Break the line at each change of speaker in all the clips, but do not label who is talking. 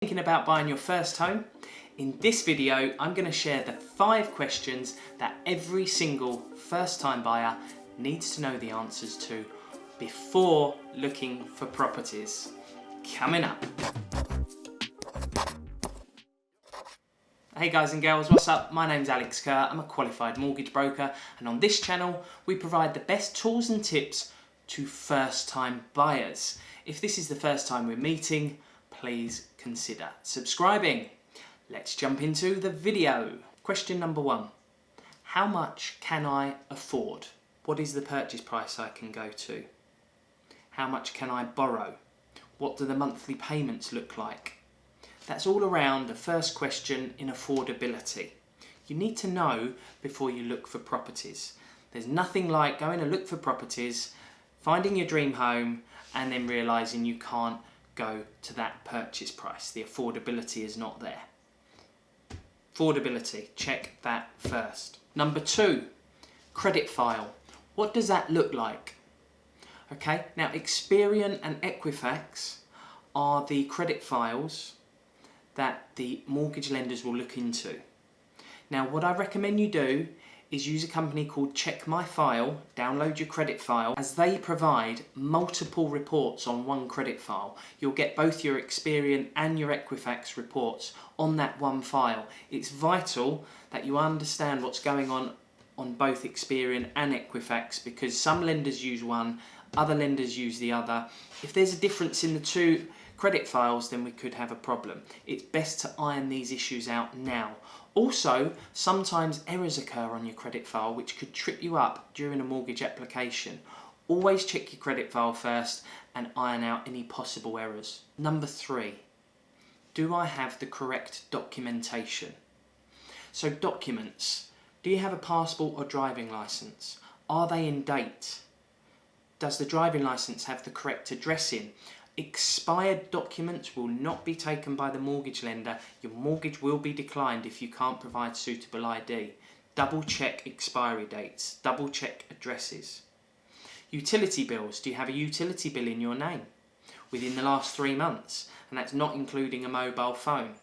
Thinking about buying your first home? In this video, I'm going to share the 5 questions that every single first-time buyer needs to know the answers to before looking for properties. Coming up. Hey guys and girls, what's up? My name's Alex Kerr. I'm a qualified mortgage broker, and on this channel we provide the best tools and tips to first-time buyers. If this is the first time we're meeting, please consider subscribing. Let's jump into the video. Question number 1. How much can I afford? What is the purchase price I can go to? How much can I borrow? What do the monthly payments look like? That's all around the first question in affordability. You need to know before you look for properties. There's nothing like going to look for properties, finding your dream home, and then realising you can't go to that purchase price. The affordability is not there. Affordability, check that first. Number 2, credit file. What does that look like? Okay, now Experian and Equifax are the credit files that the mortgage lenders will look into. Now what I recommend you do is use a company called checkmyfile, download your credit file, as they provide multiple reports on one credit file. You'll get both your Experian and your Equifax reports on that one file. It's vital that you understand what's going on both Experian and Equifax, because some lenders use one, other lenders use the other. If there's a difference in the two credit files, then we could have a problem. It's best to iron these issues out now. Also, sometimes errors occur on your credit file which could trip you up during a mortgage application. Always check your credit file first and iron out any possible errors. Number 3, do I have the correct documentation? So documents, do you have a passport or driving licence? Are they in date? Does the driving licence have the correct address in? Expired documents will not be taken by the mortgage lender. Your mortgage will be declined if you can't provide suitable ID. Double check expiry dates, double check addresses. Utility bills, do you have a utility bill in your name within the last 3 months? And that's not including a mobile phone.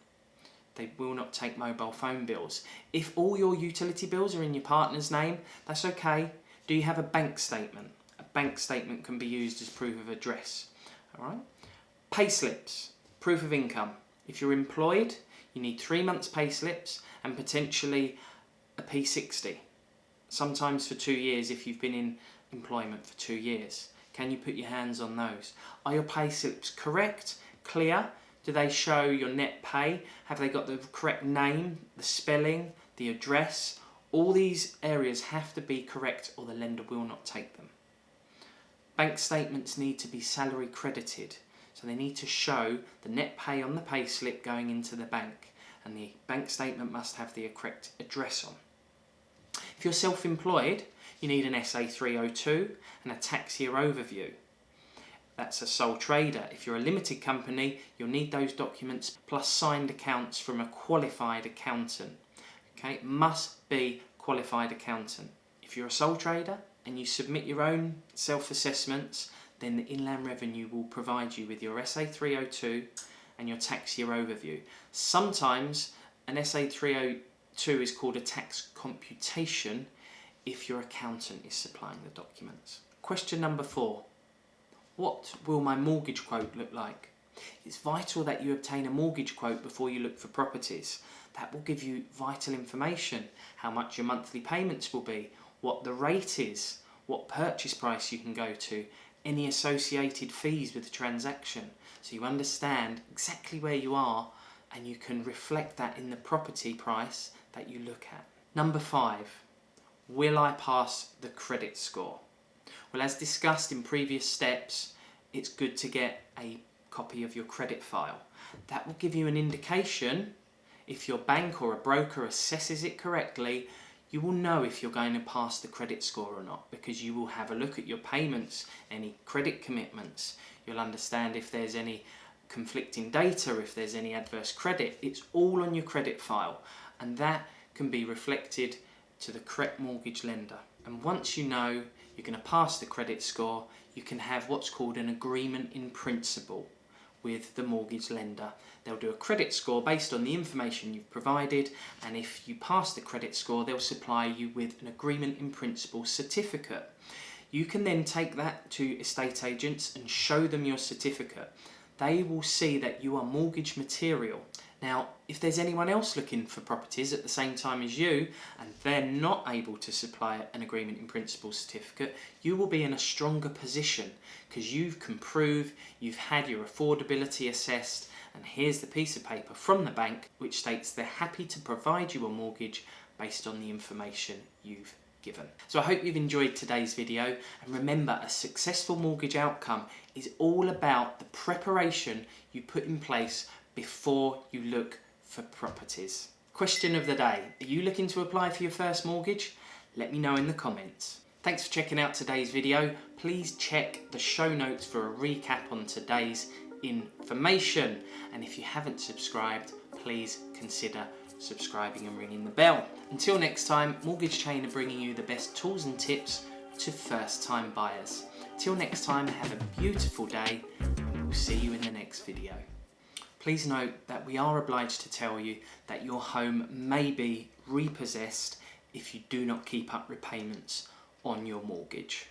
They will not take mobile phone bills. If all your utility bills are in your partner's name, that's okay. Do you have a bank statement? A bank statement can be used as proof of address. Alright. Pay slips, proof of income. If you're employed, you need 3 months pay slips and potentially a P60. Sometimes for 2 years if you've been in employment for 2 years. Can you put your hands on those? Are your pay slips correct, clear? Do they show your net pay? Have they got the correct name, the spelling, the address? All these areas have to be correct or the lender will not take them. Bank statements need to be salary credited, so they need to show the net pay on the pay slip going into the bank, and the bank statement must have the correct address on. If you're self-employed, you need an SA302 and a tax year overview. That's a sole trader. If you're a limited company, you'll need those documents plus signed accounts from a qualified accountant. Okay, it must be qualified accountant. If you're a sole trader and you submit your own self-assessments, then the Inland Revenue will provide you with your SA302 and your tax year overview. Sometimes an SA302 is called a tax computation if your accountant is supplying the documents. Question number 4. What will my mortgage quote look like? It's vital that you obtain a mortgage quote before you look for properties. That will give you vital information, how much your monthly payments will be, what the rate is, what purchase price you can go to, any associated fees with the transaction, so you understand exactly where you are and you can reflect that in the property price that you look at. Number 5, will I pass the credit score? Well, as discussed in previous steps, it's good to get a copy of your credit file. That will give you an indication. If your bank or a broker assesses it correctly, you will know if you're going to pass the credit score or not, because you will have a look at your payments, any credit commitments. You'll understand if there's any conflicting data, if there's any adverse credit. It's all on your credit file, and that can be reflected to the correct mortgage lender. And once you know you're going to pass the credit score, you can have what's called an agreement in principle with the mortgage lender. They'll do a credit score based on the information you've provided, and if you pass the credit score, they'll supply you with an agreement in principle certificate. You can then take that to estate agents and show them your certificate. They will see that you are mortgage material. Now, if there's anyone else looking for properties at the same time as you and they're not able to supply an agreement in principle certificate, you will be in a stronger position because you can prove you've had your affordability assessed, and here's the piece of paper from the bank which states they're happy to provide you a mortgage based on the information you've given. So I hope you've enjoyed today's video, and remember, a successful mortgage outcome is all about the preparation you put in place before you look for properties. Question of the day: are you looking to apply for your first mortgage? Let me know in the comments. Thanks for checking out today's video. Please check the show notes for a recap on today's information, and if you haven't subscribed, please consider subscribing and ringing the bell. Until next time, Mortgage Chain are bringing you the best tools and tips to first-time buyers. Till next time, have a beautiful day, and we'll see you in the next video. Please note that we are obliged to tell you that your home may be repossessed if you do not keep up repayments on your mortgage.